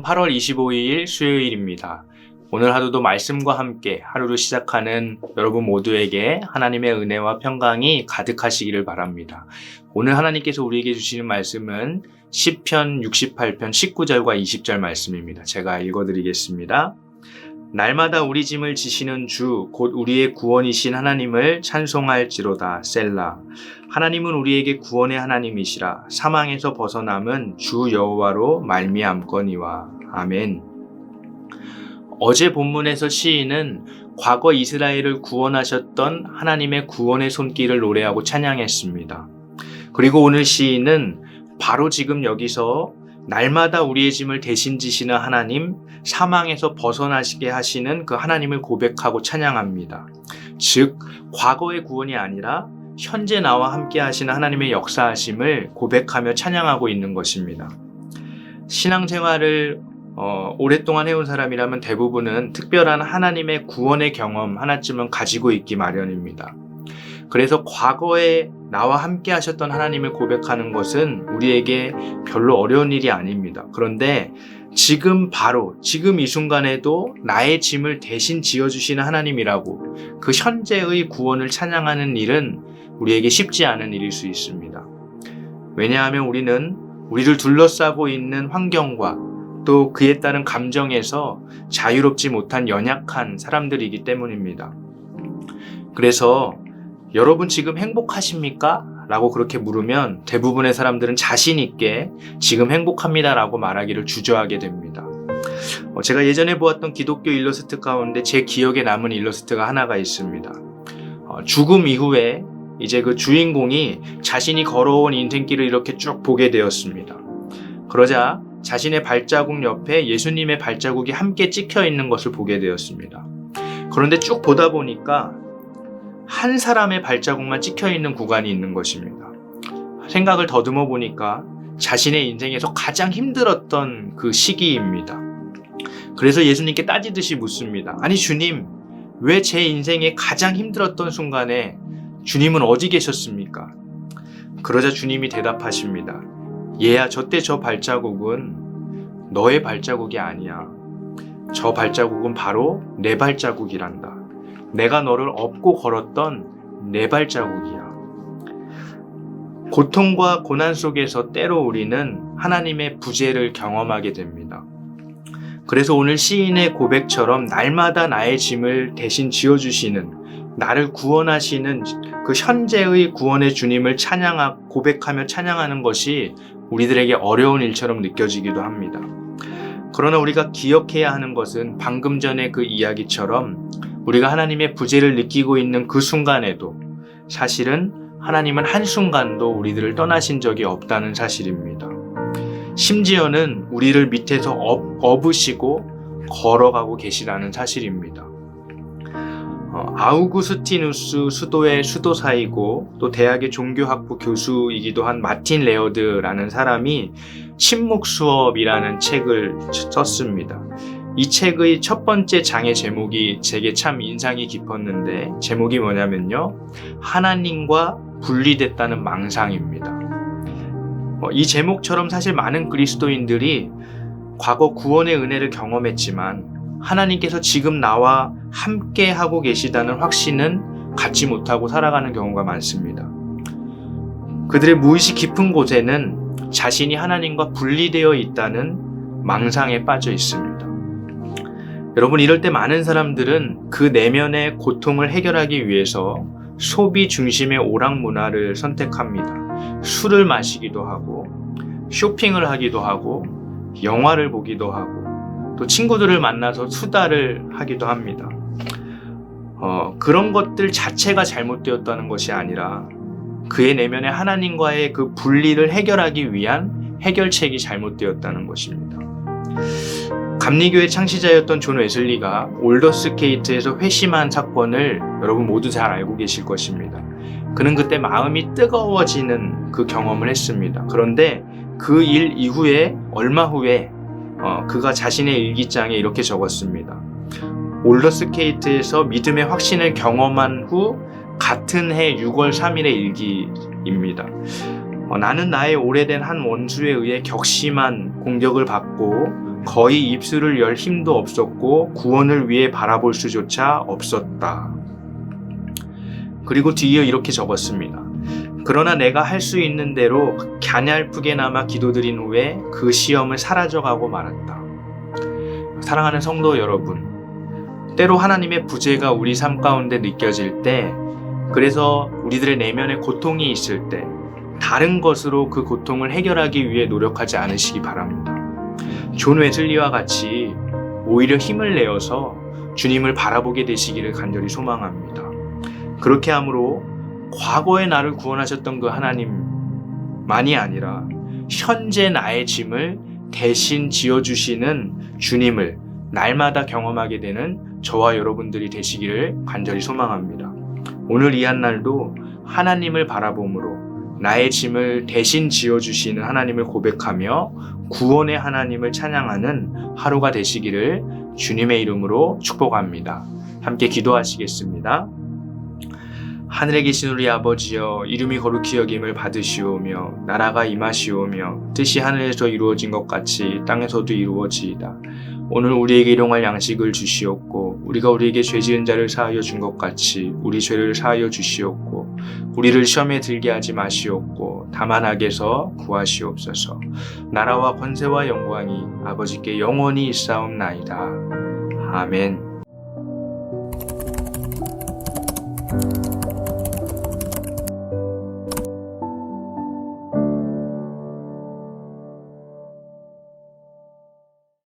8월 25일 수요일입니다. 오늘 하루도 말씀과 함께 하루를 시작하는 여러분 모두에게 하나님의 은혜와 평강이 가득하시기를 바랍니다. 오늘 하나님께서 우리에게 주시는 말씀은 시편 68편 19절과 20절 말씀입니다. 제가 읽어드리겠습니다. 날마다 우리 짐을 지시는 주 곧 우리의 구원이신 하나님을 찬송할지로다. 셀라. 하나님은 우리에게 구원의 하나님이시라. 사망에서 벗어남은 주 여호와로 말미암거니와. 아멘. 어제 본문에서 시인은 과거 이스라엘을 구원하셨던 하나님의 구원의 손길을 노래하고 찬양했습니다. 그리고 오늘 시인은 바로 지금 여기서 날마다 우리의 짐을 대신 지시는 하나님, 사망에서 벗어나시게 하시는 그 하나님을 고백하고 찬양합니다. 즉, 과거의 구원이 아니라 현재 나와 함께 하시는 하나님의 역사하심을 고백하며 찬양하고 있는 것입니다. 신앙생활을 오랫동안 해온 사람이라면 대부분은 특별한 하나님의 구원의 경험 하나쯤은 가지고 있기 마련입니다. 그래서 과거에 나와 함께 하셨던 하나님을 고백하는 것은 우리에게 별로 어려운 일이 아닙니다. 그런데 지금 지금 이 순간에도 나의 짐을 대신 지어주시는 하나님이라고 그 현재의 구원을 찬양하는 일은 우리에게 쉽지 않은 일일 수 있습니다. 왜냐하면 우리는 우리를 둘러싸고 있는 환경과 또 그에 따른 감정에서 자유롭지 못한 연약한 사람들이기 때문입니다. 그래서 여러분 지금 행복하십니까? 라고 그렇게 물으면 대부분의 사람들은 자신 있게 지금 행복합니다 라고 말하기를 주저하게 됩니다. 제가 예전에 보았던 기독교 일러스트 가운데 제 기억에 남은 일러스트가 하나가 있습니다. 죽음 이후에 이제 그 주인공이 자신이 걸어온 인생길을 이렇게 쭉 보게 되었습니다. 그러자 자신의 발자국 옆에 예수님의 발자국이 함께 찍혀 있는 것을 보게 되었습니다. 그런데 쭉 보다 보니까 한 사람의 발자국만 찍혀 있는 구간이 있는 것입니다. 생각을 더듬어 보니까 자신의 인생에서 가장 힘들었던 그 시기입니다. 그래서 예수님께 따지듯이 묻습니다. 아니 주님, 왜 제 인생에 가장 힘들었던 순간에 주님은 어디 계셨습니까? 그러자 주님이 대답하십니다. 얘야, 저때 저 발자국은 너의 발자국이 아니야. 저 발자국은 바로 내 발자국이란다. 내가 너를 업고 걸었던 내 발자국이야. 고통과 고난 속에서 때로 우리는 하나님의 부재를 경험하게 됩니다. 그래서 오늘 시인의 고백처럼 날마다 나의 짐을 대신 지어주시는, 나를 구원하시는 그 현재의 구원의 주님을 고백하며 찬양하는 것이 우리들에게 어려운 일처럼 느껴지기도 합니다. 그러나 우리가 기억해야 하는 것은 방금 전의 그 이야기처럼 우리가 하나님의 부재를 느끼고 있는 그 순간에도 사실은 하나님은 한순간도 우리들을 떠나신 적이 없다는 사실입니다. 심지어는 우리를 밑에서 업으시고 걸어가고 계시다는 사실입니다. 아우구스티누스 수도의 수도사이고 또 대학의 종교학부 교수이기도 한 마틴 레어드라는 사람이 침묵수업이라는 책을 썼습니다. 이 책의 첫 번째 장의 제목이 제게 참 인상이 깊었는데 제목이 뭐냐면요, 하나님과 분리됐다는 망상입니다. 이 제목처럼 사실 많은 그리스도인들이 과거 구원의 은혜를 경험했지만 하나님께서 지금 나와 함께 하고 계시다는 확신은 갖지 못하고 살아가는 경우가 많습니다. 그들의 무의식 깊은 곳에는 자신이 하나님과 분리되어 있다는 망상에 빠져 있습니다. 여러분, 이럴 때 많은 사람들은 그 내면의 고통을 해결하기 위해서 소비 중심의 오락 문화를 선택합니다. 술을 마시기도 하고 쇼핑을 하기도 하고 영화를 보기도 하고 또 친구들을 만나서 수다를 하기도 합니다. 그런 것들 자체가 잘못되었다는 것이 아니라 그의 내면의 하나님과의 그 분리를 해결하기 위한 해결책이 잘못되었다는 것입니다. 감리교의 창시자였던 존 웨슬리가 올더스케이트에서 회심한 사건을 여러분 모두 잘 알고 계실 것입니다. 그는 그때 마음이 뜨거워지는 그 경험을 했습니다. 그런데 그 일 이후에 얼마 후에 그가 자신의 일기장에 이렇게 적었습니다. 올더스케이트에서 믿음의 확신을 경험한 후 같은 해 6월 3일의 일기입니다. 나는 나의 오래된 한 원수에 의해 격심한 공격을 받고 거의 입술을 열 힘도 없었고 구원을 위해 바라볼 수조차 없었다. 그리고 뒤이어 이렇게 적었습니다. 그러나 내가 할 수 있는 대로 갸냘프게나마 기도드린 후에 그 시험을 사라져가고 말았다. 사랑하는 성도 여러분, 때로 하나님의 부재가 우리 삶 가운데 느껴질 때, 그래서 우리들의 내면에 고통이 있을 때 다른 것으로 그 고통을 해결하기 위해 노력하지 않으시기 바랍니다. 존 웨슬리와 같이 오히려 힘을 내어서 주님을 바라보게 되시기를 간절히 소망합니다. 그렇게 함으로 과거의 나를 구원하셨던 그 하나님만이 아니라 현재 나의 짐을 대신 지어주시는 주님을 날마다 경험하게 되는 저와 여러분들이 되시기를 간절히 소망합니다. 오늘 이 한날도 하나님을 바라봄으로 나의 짐을 대신 지어주시는 하나님을 고백하며 구원의 하나님을 찬양하는 하루가 되시기를 주님의 이름으로 축복합니다. 함께 기도하시겠습니다. 하늘에 계신 우리 아버지여, 이름이 거룩히 여김을 받으시오며 나라가 임하시오며 뜻이 하늘에서 이루어진 것 같이 땅에서도 이루어지이다. 오늘 우리에게 일용할 양식을 주시옵고 우리가 우리에게 죄 지은 자를 사하여 준 것 같이 우리 죄를 사하여 주시옵고 우리를 시험에 들게 하지 마시옵고 다만 악에서 구하시옵소서. 나라와 권세와 영광이 아버지께 영원히 있사옵나이다. 아멘.